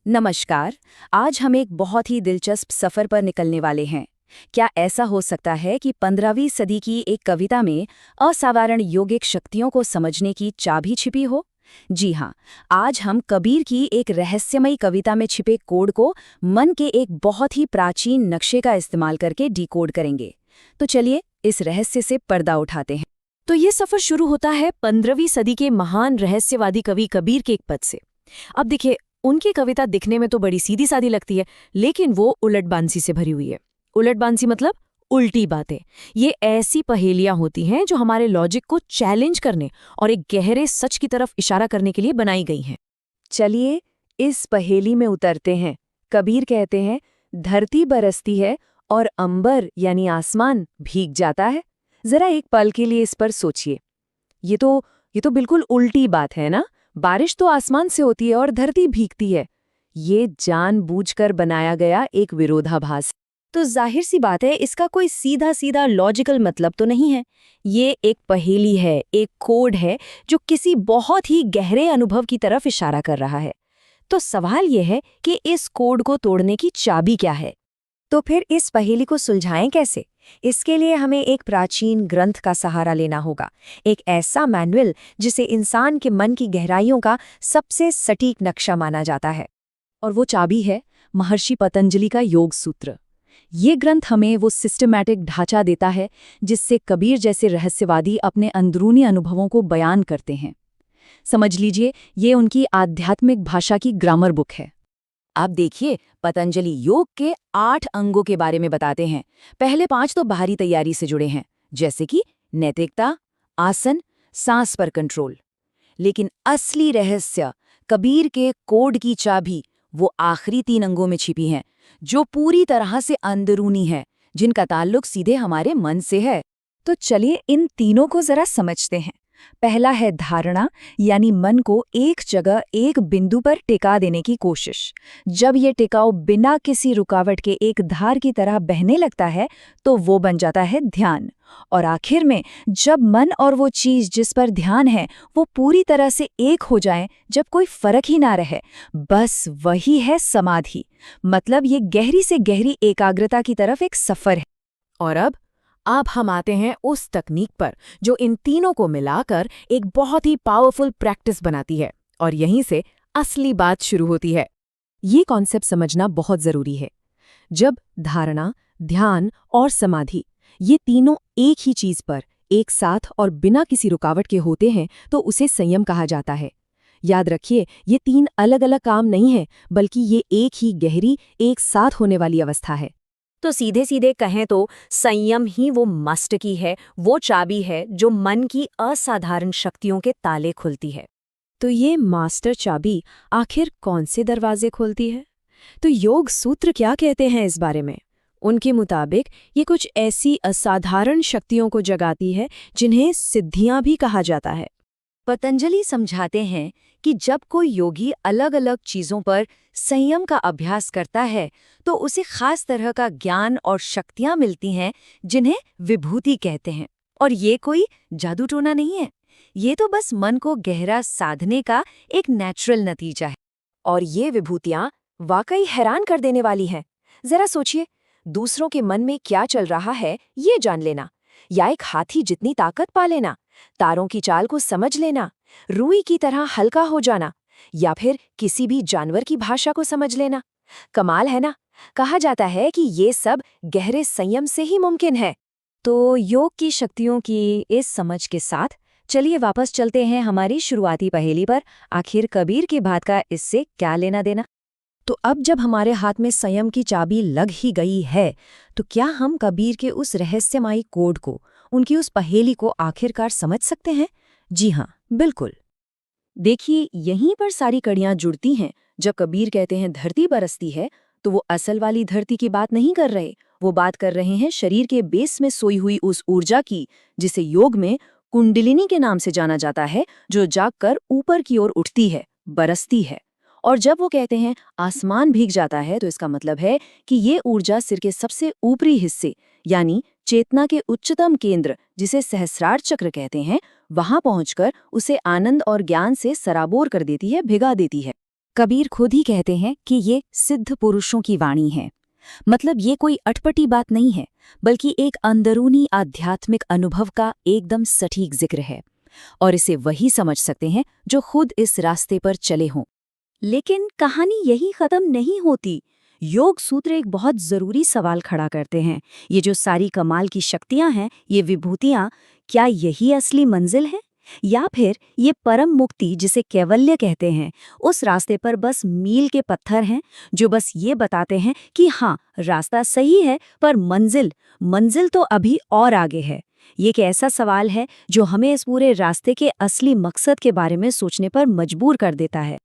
नमस्कार। आज हम एक बहुत ही दिलचस्प सफर पर निकलने वाले हैं। क्या ऐसा हो सकता है कि 15वीं सदी की एक कविता में असाधारण योगिक शक्तियों को समझने की चाबी छिपी हो? जी हाँ, आज हम कबीर की एक रहस्यमयी कविता में छिपे कोड को मन के एक बहुत ही प्राचीन नक्शे का इस्तेमाल करके डिकोड करेंगे। तो चलिए इस रहस्य से पर्दा उठाते हैं। तो ये सफर शुरू होता है 15वीं सदी के महान रहस्यवादी कवि कबीर के एक पद से। अब देखिए, उनकी कविता दिखने में तो बड़ी सीधी सादी लगती है, लेकिन वो उलटबांसी से भरी हुई है। उलटबांसी मतलब उल्टी बातें। ये ऐसी पहेलियां होती हैं जो हमारे लॉजिक को चैलेंज करने और एक गहरे सच की तरफ इशारा करने के लिए बनाई गई हैं। चलिए इस पहेली में उतरते हैं। कबीर कहते हैं, धरती बरसती है और अंबर यानी आसमान भीग जाता है। जरा एक पल के लिए इस पर सोचिए। ये तो बिल्कुल उल्टी बात है ना। बारिश तो आसमान से होती है और धरती भीगती है। ये जानबूझकर बनाया गया एक विरोधाभास। तो जाहिर सी बात है, इसका कोई सीधा सीधा लॉजिकल मतलब तो नहीं है। ये एक पहेली है, एक कोड है जो किसी बहुत ही गहरे अनुभव की तरफ इशारा कर रहा है। तो सवाल यह है कि इस कोड को तोड़ने की चाबी क्या है? तो फिर इस पहेली को सुलझाएं कैसे? इसके लिए हमें एक प्राचीन ग्रंथ का सहारा लेना होगा, एक ऐसा मैनुअल जिसे इंसान के मन की गहराइयों का सबसे सटीक नक्शा माना जाता है। और वो चाबी है महर्षि पतंजलि का योग सूत्र। ये ग्रंथ हमें वो सिस्टमैटिक ढांचा देता है जिससे कबीर जैसे रहस्यवादी अपने अंदरूनी अनुभवों को बयान करते हैं। समझ लीजिए, ये उनकी आध्यात्मिक भाषा की ग्रामर बुक है। अब देखिए, पतंजलि योग के 8 अंगों के बारे में बताते हैं। पहले 5 तो बाहरी तैयारी से जुड़े हैं, जैसे कि नैतिकता, आसन, सांस पर कंट्रोल। लेकिन असली रहस्य, कबीर के कोड की चाबी, वो आखिरी 3 अंगों में छिपी हैं, जो पूरी तरह से अंदरूनी है, जिनका ताल्लुक सीधे हमारे मन से है। तो चलिए इन तीनों को जरा समझते हैं। पहला है धारणा, यानी मन को एक जगह एक बिंदु पर टिका देने की कोशिश। जब ये टिकाव बिना किसी रुकावट के एक धार की तरह बहने लगता है तो वो बन जाता है ध्यान। और आखिर में जब मन और वो चीज जिस पर ध्यान है वो पूरी तरह से एक हो जाएं, जब कोई फर्क ही ना रहे, बस वही है समाधि। मतलब ये गहरी से गहरी एकाग्रता की तरफ एक सफर है। और अब हम आते हैं उस तकनीक पर जो इन तीनों को मिलाकर एक बहुत ही पावरफुल प्रैक्टिस बनाती है, और यहीं से असली बात शुरू होती है। ये कॉन्सेप्ट समझना बहुत जरूरी है। जब धारणा, ध्यान और समाधि, ये तीनों एक ही चीज पर एक साथ और बिना किसी रुकावट के होते हैं तो उसे संयम कहा जाता है। याद रखिए, ये 3 अलग अलग काम नहीं है, बल्कि ये एक ही गहरी, एक साथ होने वाली अवस्था है। तो सीधे सीधे कहें तो संयम ही वो मस्ट की है, वो चाबी है जो मन की असाधारण शक्तियों के ताले खुलती है। तो ये मास्टर चाबी आखिर कौन से दरवाजे खोलती है? तो योग सूत्र क्या कहते हैं इस बारे में? उनके मुताबिक ये कुछ ऐसी असाधारण शक्तियों को जगाती है जिन्हें सिद्धियां भी कहा जाता है। पतंजलि समझाते हैं कि जब कोई योगी अलग अलग चीजों पर संयम का अभ्यास करता है तो उसे खास तरह का ज्ञान और शक्तियां मिलती हैं, जिन्हें विभूति कहते हैं। और ये कोई जादू टोना नहीं है, ये तो बस मन को गहरा साधने का एक नेचुरल नतीजा है। और ये विभूतियां वाकई हैरान कर देने वाली हैं। जरा सोचिए, दूसरों के मन में क्या चल रहा है ये जान लेना, या एक हाथी जितनी ताकत पा लेना, तारों की चाल को समझ लेना, रुई की तरह हल्का हो जाना, या फिर किसी भी जानवर की भाषा को समझ लेना। कमाल है ना। कहा जाता है कि ये सब गहरे संयम से ही मुमकिन है। तो योग की शक्तियों की इस समझ के साथ चलिए वापस चलते हैं हमारी शुरुआती पहेली पर। आखिर कबीर की बात का इससे क्या लेना देना? तो अब जब हमारे हाथ में संयम की चाबी लग ही गई है, तो क्या हम कबीर के उस रहस्यमयी कोड को, उनकी उस पहेली को आखिरकार समझ सकते हैं? जी हाँ, बिल्कुल। देखिए, यहीं पर सारी कड़ियां जुड़ती हैं। जब कबीर कहते हैं धरती बरसती है, तो वो असल वाली धरती की बात नहीं कर रहे। वो बात कर रहे हैं शरीर के बेस में सोई हुई उस ऊर्जा की, जिसे योग में कुंडलिनी के नाम से जाना जाता है, जो जागकर ऊपर की ओर उठती है, बरसती है। और जब वो कहते हैं आसमान भीग जाता है, तो इसका मतलब है कि ये ऊर्जा सिर के सबसे ऊपरी हिस्से, यानी चेतना के उच्चतम केंद्र, जिसे सहस्रार चक्र कहते हैं, वहां पहुंचकर उसे आनंद और ज्ञान से सराबोर कर देती है, भिगा देती है। कबीर खुद ही कहते हैं कि ये सिद्ध पुरुषों की वाणी है। मतलब ये कोई अटपटी बात नहीं है, बल्कि एक अंदरूनी आध्यात्मिक अनुभव का एकदम सटीक जिक्र है। और इसे वही समझ सकते हैं जो खुद इस रास्ते पर चले हों। लेकिन कहानी यही खत्म नहीं होती। योग सूत्र एक बहुत जरूरी सवाल खड़ा करते हैं। ये जो सारी कमाल की शक्तियां हैं, ये विभूतियां, क्या यही असली मंजिल है? या फिर ये परम मुक्ति, जिसे कैवल्य कहते हैं, उस रास्ते पर बस मील के पत्थर हैं जो बस ये बताते हैं कि हाँ, रास्ता सही है, पर मंजिल मंजिल तो अभी और आगे है। ये एक ऐसा सवाल है जो हमें इस पूरे रास्ते के असली मकसद के बारे में सोचने पर मजबूर कर देता है।